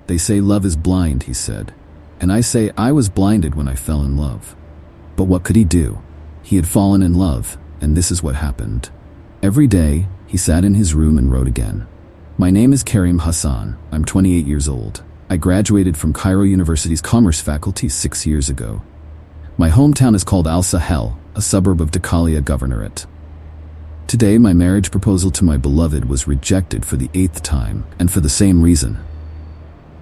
"They say love is blind," he said. "And I say I was blinded when I fell in love." But what could he do? He had fallen in love, and this is what happened. Every day, he sat in his room and wrote again. "My name is Karim Hassan. I'm 28 years old. I graduated from Cairo University's Commerce faculty 6 years ago. My hometown is called Al-Sahel, a suburb of Zicola Governorate. Today, my marriage proposal to my beloved was rejected for the 8th time, and for the same reason."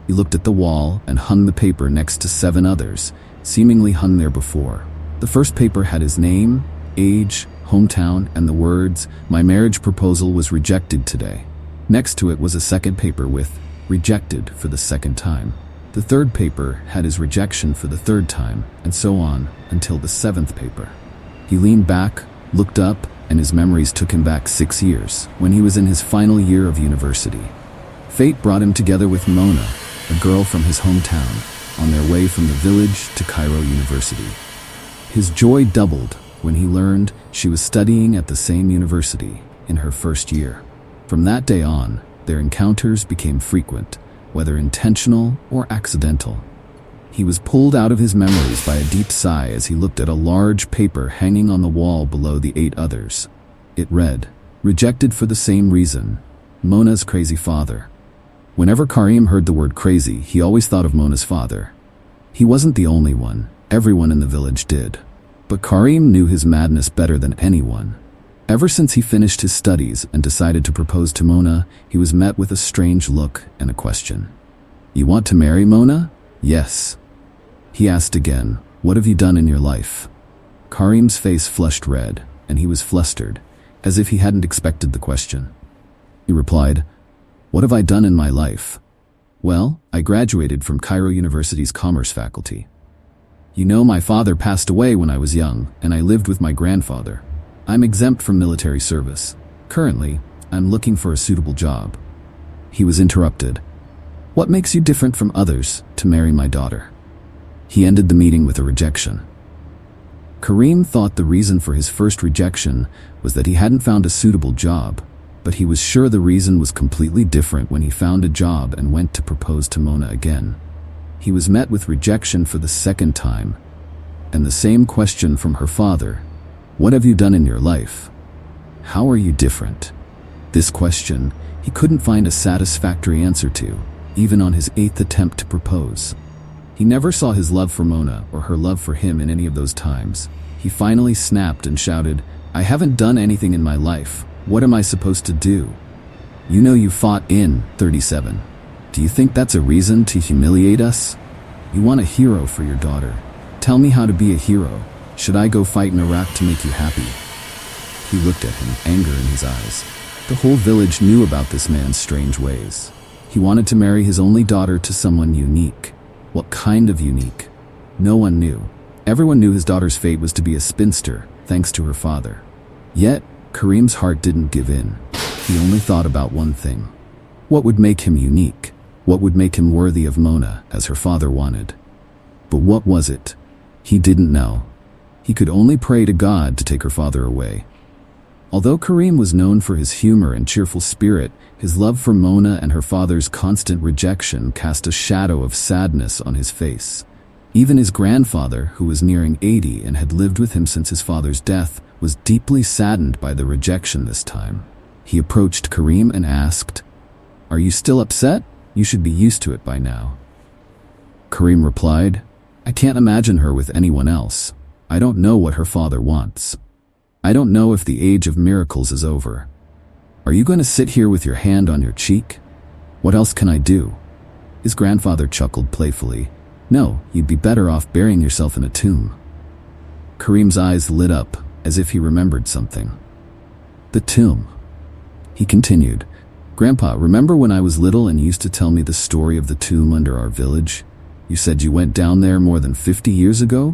He looked at the wall and hung the paper next to 7 others, seemingly hung there before. The first paper had his name, age, hometown, and the words, "My marriage proposal was rejected today." Next to it was a second paper with, "Rejected for the 2nd time." The third paper had his rejection for the 3rd time, and so on, until the 7th paper. He leaned back, looked up, and his memories took him back 6 years, when he was in his final year of university. Fate brought him together with Mona, a girl from his hometown, on their way from the village to Cairo University. His joy doubled when he learned she was studying at the same university in her 1st year. From that day on, their encounters became frequent, whether intentional or accidental. He was pulled out of his memories by a deep sigh as he looked at a large paper hanging on the wall below the 8 others. It read, "Rejected for the same reason. Mona's crazy father." Whenever Karim heard the word crazy, he always thought of Mona's father. He wasn't the only one. Everyone in the village did. But Karim knew his madness better than anyone. Ever since he finished his studies and decided to propose to Mona, he was met with a strange look and a question. "You want to marry Mona?" "Yes." He asked again, "What have you done in your life?" Karim's face flushed red, and he was flustered, as if he hadn't expected the question. He replied, "What have I done in my life? Well, I graduated from Cairo University's Commerce faculty. You know, my father passed away when I was young, and I lived with my grandfather. I'm exempt from military service. Currently, I'm looking for a suitable job." He was interrupted. "What makes you different from others to marry my daughter?" He ended the meeting with a rejection. Karim thought the reason for his first rejection was that he hadn't found a suitable job, but he was sure the reason was completely different when he found a job and went to propose to Mona again. He was met with rejection for the 2nd time, and the same question from her father, "What have you done in your life? How are you different?" This question he couldn't find a satisfactory answer to, even on his 8th attempt to propose. He never saw his love for Mona or her love for him in any of those times. He finally snapped and shouted, "I haven't done anything in my life. What am I supposed to do? You know you fought in 37. Do you think that's a reason to humiliate us? You want a hero for your daughter. Tell me how to be a hero. Should I go fight in Iraq to make you happy?" He looked at him, anger in his eyes. The whole village knew about this man's strange ways. He wanted to marry his only daughter to someone unique. What kind of unique? No one knew. Everyone knew his daughter's fate was to be a spinster, thanks to her father. Yet, Karim's heart didn't give in. He only thought about one thing. What would make him unique? What would make him worthy of Mona, as her father wanted? But what was it? He didn't know. He could only pray to God to take her father away. Although Karim was known for his humor and cheerful spirit, his love for Mona and her father's constant rejection cast a shadow of sadness on his face. Even his grandfather, who was nearing 80 and had lived with him since his father's death, was deeply saddened by the rejection this time. He approached Karim and asked, "Are you still upset? You should be used to it by now." Karim replied, "I can't imagine her with anyone else. I don't know what her father wants. I don't know if the age of miracles is over. Are you going to sit here with your hand on your cheek? What else can I do?" His grandfather chuckled playfully. "No, you'd be better off burying yourself in a tomb." Karim's eyes lit up, as if he remembered something. "The tomb." He continued, "Grandpa, remember when I was little and you used to tell me the story of the tomb under our village? You said you went down there more than 50 years ago?"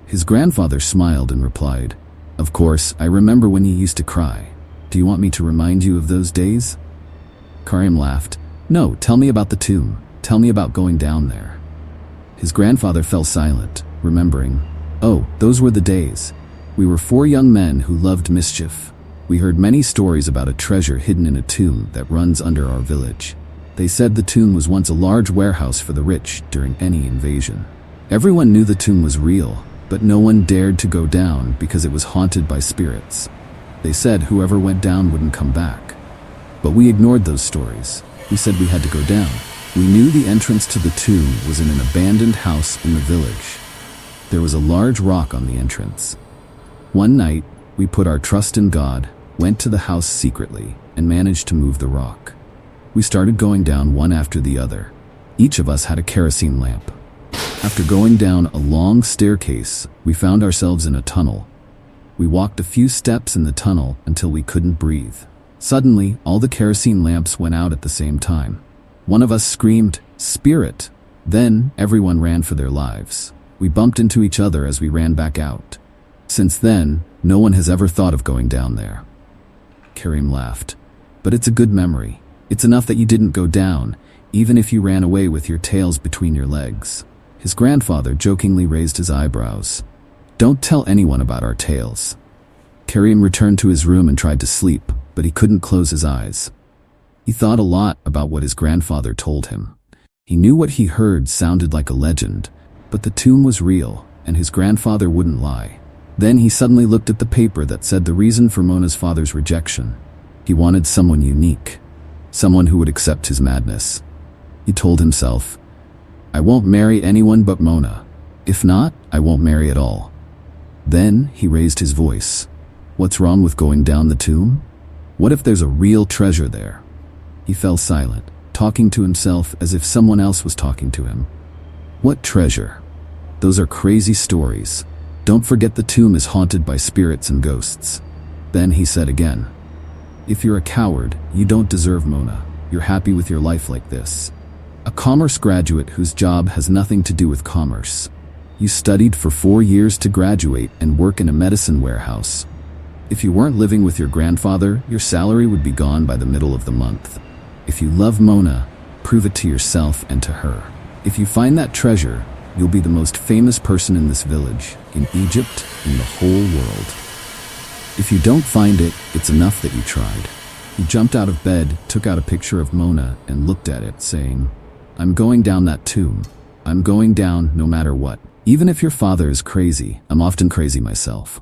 His grandfather smiled and replied, "Of course, I remember when you used to cry. Do you want me to remind you of those days?" Karim laughed. "No, tell me about the tomb. Tell me about going down there." His grandfather fell silent, remembering, "Oh, those were the days. We were 4 young men who loved mischief. We heard many stories about a treasure hidden in a tomb that runs under our village. They said the tomb was once a large warehouse for the rich during any invasion. Everyone knew the tomb was real, but no one dared to go down because it was haunted by spirits. They said whoever went down wouldn't come back. But we ignored those stories. We said we had to go down. We knew the entrance to the tomb was in an abandoned house in the village. There was a large rock on the entrance. One night, we put our trust in God, went to the house secretly, and managed to move the rock. We started going down one after the other. Each of us had a kerosene lamp. After going down a long staircase, we found ourselves in a tunnel. We walked a few steps in the tunnel until we couldn't breathe. Suddenly, all the kerosene lamps went out at the same time. One of us screamed, "Spirit!" Then, everyone ran for their lives. We bumped into each other as we ran back out. Since then, no one has ever thought of going down there. Karim laughed. But it's a good memory. It's enough that you didn't go down, even if you ran away with your tails between your legs. His grandfather jokingly raised his eyebrows. Don't tell anyone about our tales. Karim returned to his room and tried to sleep, but he couldn't close his eyes. He thought a lot about what his grandfather told him. He knew what he heard sounded like a legend, but the tomb was real, and his grandfather wouldn't lie. Then he suddenly looked at the paper that said the reason for Mona's father's rejection. He wanted someone unique, someone who would accept his madness. He told himself, I won't marry anyone but Mona. If not, I won't marry at all. Then he raised his voice. What's wrong with going down the tomb? What if there's a real treasure there? He fell silent, talking to himself as if someone else was talking to him. What treasure? Those are crazy stories. Don't forget the tomb is haunted by spirits and ghosts. Then he said again, if you're a coward, you don't deserve Mona. You're happy with your life like this. A commerce graduate whose job has nothing to do with commerce. You studied for 4 years to graduate and work in a medicine warehouse. If you weren't living with your grandfather, your salary would be gone by the middle of the month. If you love Mona, prove it to yourself and to her. If you find that treasure, you'll be the most famous person in this village, in Egypt, in the whole world. If you don't find it, it's enough that you tried. He jumped out of bed, took out a picture of Mona, and looked at it, saying, I'm going down that tomb. I'm going down no matter what. Even if your father is crazy, I'm often crazy myself.